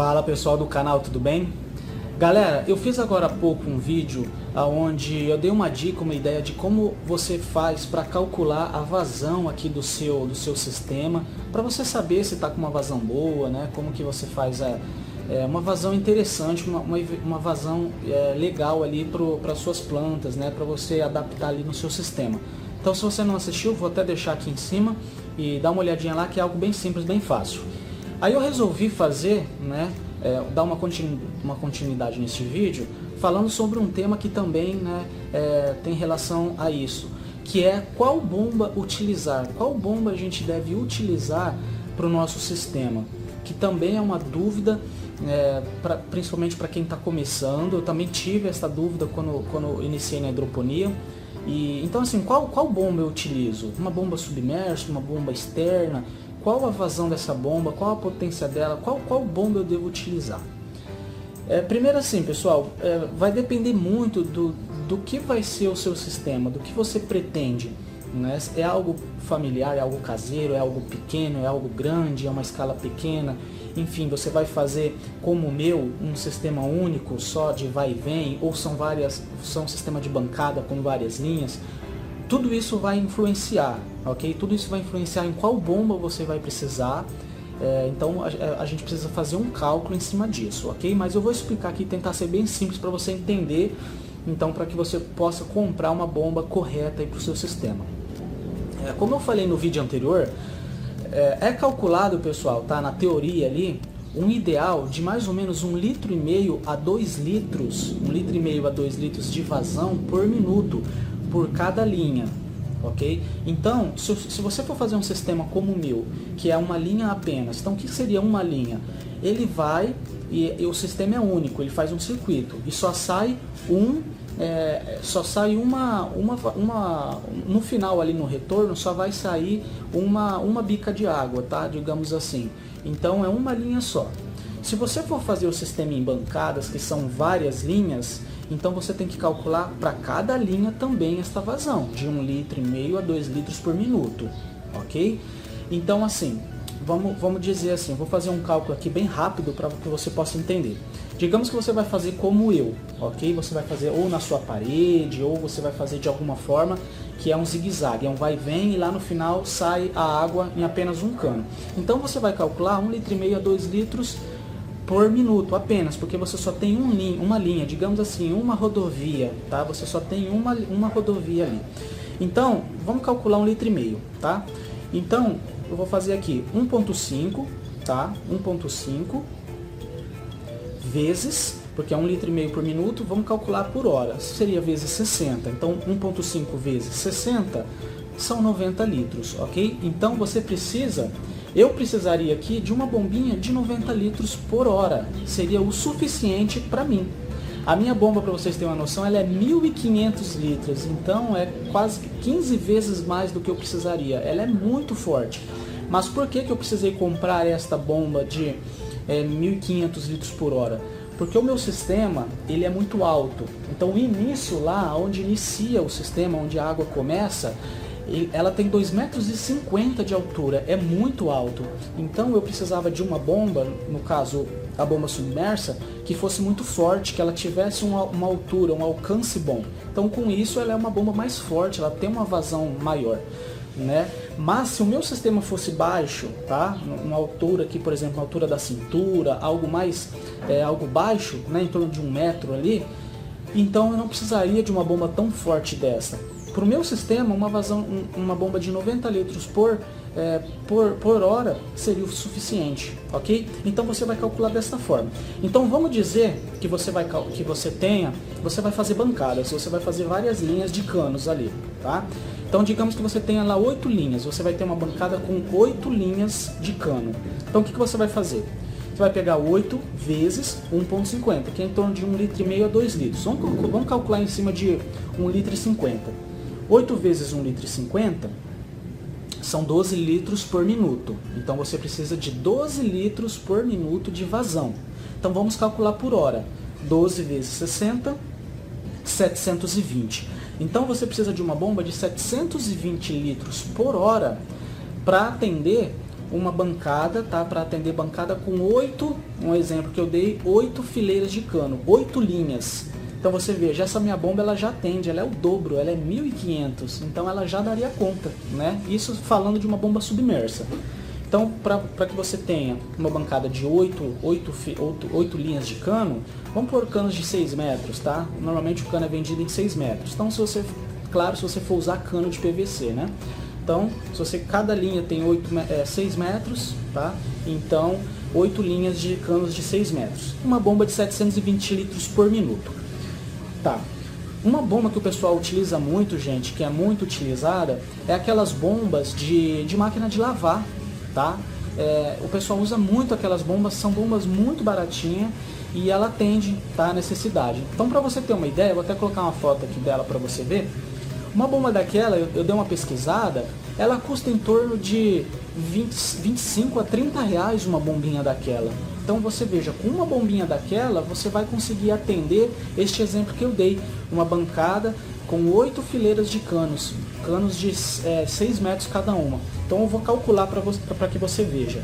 Fala pessoal do canal, tudo bem? Galera, eu fiz agora há pouco um vídeo onde eu dei uma dica, uma ideia de como você faz para calcular a vazão aqui do seu sistema, para você saber se está com uma vazão boa, né? Como que você faz uma vazão interessante, uma vazão legal ali para as suas plantas, né? Para você adaptar ali no seu sistema. Então, se você não assistiu, vou até deixar aqui em cima e dar uma olhadinha lá, que é algo bem simples, bem fácil. Aí eu resolvi fazer, né, dar uma continuidade nesse vídeo, falando sobre um tema que também, né, tem relação a isso, que é qual bomba utilizar, qual bomba a gente deve utilizar para o nosso sistema, que também é uma dúvida, principalmente para quem está começando. Eu também tive essa dúvida quando iniciei na hidroponia. Então assim, qual bomba eu utilizo? Uma bomba submersa, uma bomba externa? Qual a vazão dessa bomba? Qual a potência dela? Qual bomba eu devo utilizar? Primeiro assim, pessoal, vai depender muito do que vai ser o seu sistema, do que você pretende, né? É algo familiar, é algo caseiro, é algo pequeno, é algo grande, é uma escala pequena. Enfim, você vai fazer como o meu, um sistema único, só de vai e vem, ou são um sistema de bancada com várias linhas. Tudo isso vai influenciar, ok? Tudo isso vai influenciar em qual bomba você vai precisar. Então a gente precisa fazer um cálculo em cima disso, ok? Mas eu vou explicar aqui, tentar ser bem simples para você entender, então, para que você possa comprar uma bomba correta para o seu sistema. Como eu falei no vídeo anterior, é calculado, pessoal, tá? Na teoria ali, um ideal de mais ou menos 1,5 litro a 2 litros, 1,5 litro a 2 litros de vazão por minuto, por cada linha, ok? Então, se você for fazer um sistema como o meu, que é uma linha apenas, então o que seria uma linha? Ele vai, e o sistema é único, ele faz um circuito, e só sai no final ali no retorno, só vai sair uma bica de água, tá? Digamos assim. Então é uma linha só. Se você for fazer o sistema em bancadas, que são várias linhas, então você tem que calcular para cada linha também esta vazão, de 1,5 litro a 2 litros por minuto, ok? Então assim, vamos dizer assim, vou fazer um cálculo aqui bem rápido para que você possa entender. Digamos que você vai fazer como eu, ok? Você vai fazer ou na sua parede, ou você vai fazer de alguma forma, que é um zigue-zague, é um vai e vem, e lá no final sai a água em apenas um cano. Então você vai calcular 1,5 litro a 2 litros por minuto apenas, porque você só tem uma linha, digamos assim, uma rodovia, tá? Você só tem uma rodovia ali. Então, vamos calcular 1,5 litro, tá? Então, eu vou fazer aqui 1,5, tá? 1,5 vezes, porque é 1,5 litro por minuto, vamos calcular por hora, seria vezes 60. Então, 1,5 vezes 60 são 90 litros, ok? Então, eu precisaria aqui de uma bombinha de 90 litros por hora, seria o suficiente para mim. A minha bomba, para vocês terem uma noção, ela é 1.500 litros, então é quase 15 vezes mais do que eu precisaria. Ela é muito forte. Mas por que eu precisei comprar esta bomba de 1.500 litros por hora? Porque o meu sistema, ele é muito alto. Então o início lá, onde inicia o sistema, onde a água começa, ela tem 2,50 metros de altura, é muito alto. Então eu precisava de uma bomba, no caso a bomba submersa, que fosse muito forte, que ela tivesse uma altura, um alcance bom. Então com isso ela é uma bomba mais forte, ela tem uma vazão maior, né? Mas se o meu sistema fosse baixo, tá? Uma altura aqui, por exemplo, uma altura da cintura, algo baixo, né? Em torno de 1 metro ali, então eu não precisaria de uma bomba tão forte dessa. Para o meu sistema, uma bomba de 90 litros por hora seria o suficiente, ok? Então você vai calcular dessa forma. Então vamos dizer que você vai fazer bancadas, você vai fazer várias linhas de canos ali, tá? Então digamos que você tenha lá 8 linhas, você vai ter uma bancada com 8 linhas de cano. Então o que você vai fazer? Você vai pegar 8 vezes 1,50, que é em torno de 1,5 litro a 2 litros. Vamos calcular em cima de 1,50 litro. 8 vezes 1,50 litro são 12 litros por minuto. Então você precisa de 12 litros por minuto de vazão. Então vamos calcular por hora. 12 vezes 60, 720. Então você precisa de uma bomba de 720 litros por hora para atender uma bancada, tá? Para atender bancada com 8, um exemplo que eu dei, 8 fileiras de cano, 8 linhas. Então você veja, essa minha bomba ela já atende, ela é o dobro, ela é 1.500, então ela já daria conta, né? Isso falando de uma bomba submersa. Então, para que você tenha uma bancada de 8 linhas de cano, vamos pôr canos de 6 metros, tá? Normalmente o cano é vendido em 6 metros. Então, se você for usar cano de PVC, né? Então, cada linha tem 6 metros, tá? Então, 8 linhas de canos de 6 metros. Uma bomba de 720 litros por minuto. Tá. Uma bomba que o pessoal utiliza muito, gente, que é muito utilizada, é aquelas bombas de máquina de lavar, tá? O pessoal usa muito aquelas bombas, são bombas muito baratinhas e ela atende, tá, a necessidade. Então, para você ter uma ideia, eu vou até colocar uma foto aqui dela para você ver. Uma bomba daquela, eu dei uma pesquisada, ela custa em torno de 25 a 30 reais uma bombinha daquela. Então você veja, com uma bombinha daquela, você vai conseguir atender este exemplo que eu dei. Uma bancada com 8 fileiras de canos de 6 metros cada uma. Então eu vou calcular para que você veja.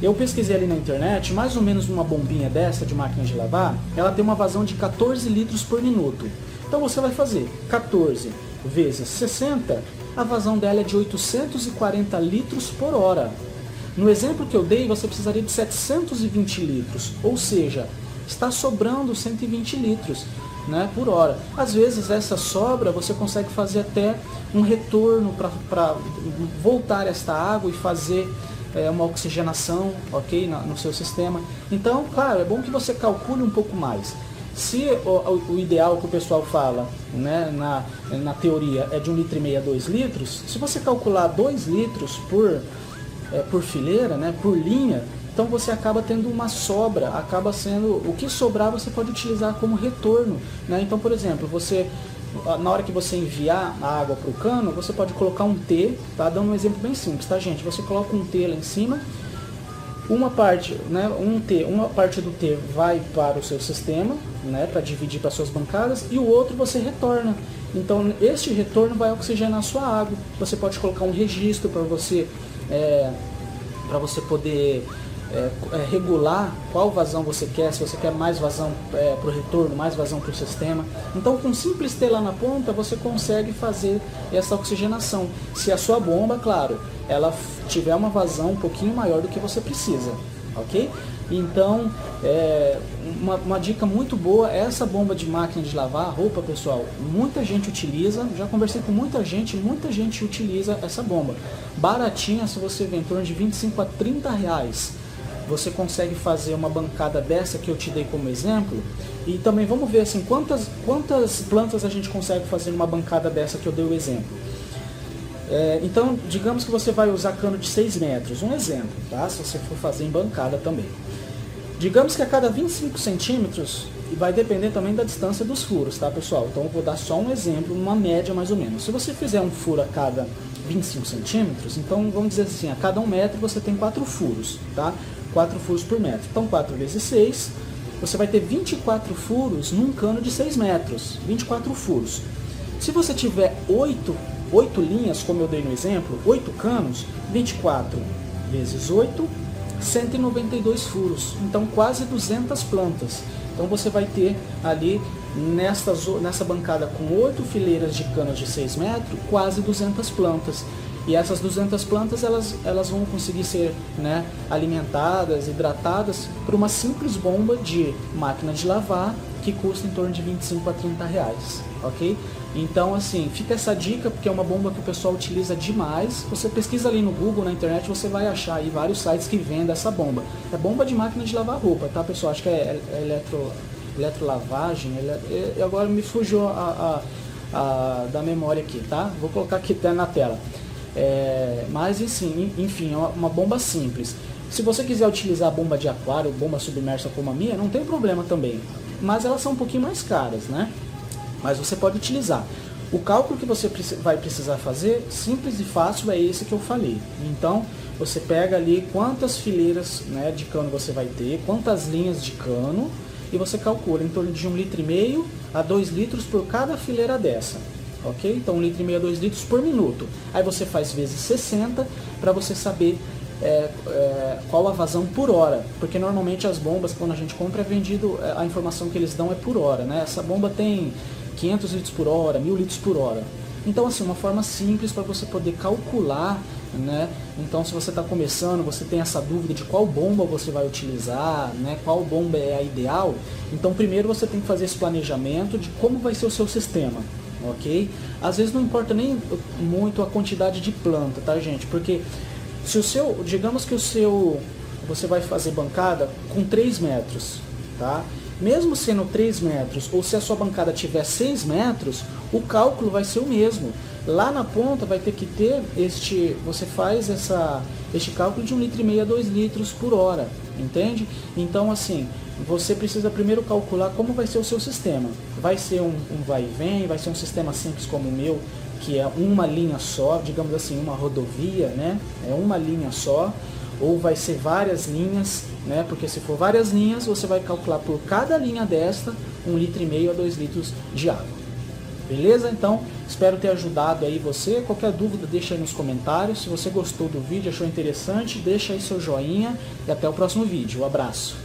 Eu pesquisei ali na internet, mais ou menos uma bombinha dessa de máquina de lavar, ela tem uma vazão de 14 litros por minuto. Então você vai fazer 14 vezes 60, a vazão dela é de 840 litros por hora. No exemplo que eu dei, você precisaria de 720 litros, ou seja, está sobrando 120 litros, né, por hora. Às vezes essa sobra você consegue fazer até um retorno para voltar esta água e fazer uma oxigenação, ok, no seu sistema. Então, claro, é bom que você calcule um pouco mais. Se o ideal que o pessoal fala, né, na teoria é de 1,5 litro a 2 litros, se você calcular 2 litros por fileira, né, por linha, então você acaba tendo uma sobra, acaba sendo, o que sobrar você pode utilizar como retorno, né? Então, por exemplo, na hora que você enviar a água para o cano, você pode colocar um T, tá? Dando um exemplo bem simples, tá, gente? Você coloca um T lá em cima, uma parte, né, uma parte do T vai para o seu sistema, né, para dividir para suas bancadas, e o outro você retorna. Então, este retorno vai oxigenar a sua água. Você pode colocar um registro para você poder regular qual vazão você quer, se você quer mais vazão para o retorno, mais vazão para o sistema. Então, com um simples T lá na ponta, você consegue fazer essa oxigenação. Se a sua bomba, claro, ela tiver uma vazão um pouquinho maior do que você precisa, ok? Então, uma dica muito boa é essa bomba de máquina de lavar roupa, pessoal. Muita gente utiliza, já conversei com muita gente utiliza essa bomba. Baratinha, se você vê em torno de 25 a 30 reais. Você consegue fazer uma bancada dessa que eu te dei como exemplo. E também vamos ver assim, quantas plantas a gente consegue fazer numa bancada dessa que eu dei o exemplo. Então, digamos que você vai usar cano de 6 metros, um exemplo, tá? Se você for fazer em bancada também. Digamos que a cada 25 centímetros, e vai depender também da distância dos furos, tá, pessoal? Então eu vou dar só um exemplo, uma média mais ou menos. Se você fizer um furo a cada 25 centímetros, então vamos dizer assim, a cada 1 metro você tem 4 furos, tá? 4 furos por metro. Então 4 vezes 6, você vai ter 24 furos num cano de 6 metros, 24 furos. Se você tiver 8 linhas, como eu dei no exemplo, 8 canos, 24 vezes 8, 192 furos, então quase 200 plantas. Então você vai ter ali nessa bancada com 8 fileiras de canos de 6 metros, quase 200 plantas. E essas 200 plantas elas vão conseguir ser, né, alimentadas, hidratadas por uma simples bomba de máquina de lavar que custa em torno de 25 a 30 reais, ok? Então, assim, fica essa dica porque é uma bomba que o pessoal utiliza demais. Você pesquisa ali no Google, na internet, você vai achar aí vários sites que vendem essa bomba. É bomba de máquina de lavar roupa, tá, pessoal? Acho que é eletrolavagem. Agora me fugiu da memória aqui, tá? Vou colocar aqui até na tela. Mas, enfim, é uma bomba simples. Se você quiser utilizar bomba de aquário, bomba submersa como a minha, não tem problema também. Mas elas são um pouquinho mais caras, né? Mas você pode utilizar. O cálculo que você vai precisar fazer, simples e fácil, é esse que eu falei. Então, você pega ali quantas fileiras, né, de cano você vai ter, quantas linhas de cano, e você calcula em torno de 1,5 litro a 2 litros por cada fileira dessa. Ok? Então, 1,5 litro a 2 litros por minuto. Aí você faz vezes 60 para você saber qual a vazão por hora, porque normalmente as bombas, quando a gente compra, é vendido, a informação que eles dão é por hora, né? Essa bomba tem 500 litros por hora, 1000 litros por hora. Então, assim, uma forma simples para você poder calcular, né? Então, se você está começando, você tem essa dúvida de qual bomba você vai utilizar, né? Qual bomba é a ideal. Então, primeiro você tem que fazer esse planejamento de como vai ser o seu sistema, ok? Às vezes não importa nem muito a quantidade de planta, tá, gente? Porque se o seu, digamos que você vai fazer bancada com 3 metros, tá? Mesmo sendo 3 metros, ou se a sua bancada tiver 6 metros, o cálculo vai ser o mesmo. Lá na ponta vai ter que ter você faz este cálculo de 1,5 litro a 2 litros por hora, entende? Então, assim, você precisa primeiro calcular como vai ser o seu sistema. Vai ser um vai e vem, vai ser um sistema simples como o meu, que é uma linha só, digamos assim, uma rodovia, né? É uma linha só. Ou vai ser várias linhas, né? Porque se for várias linhas, você vai calcular por cada linha desta 1,5 litro a 2 litros de água. Beleza? Então, espero ter ajudado aí você. Qualquer dúvida, deixa aí nos comentários. Se você gostou do vídeo, achou interessante, deixa aí seu joinha e até o próximo vídeo. Um abraço.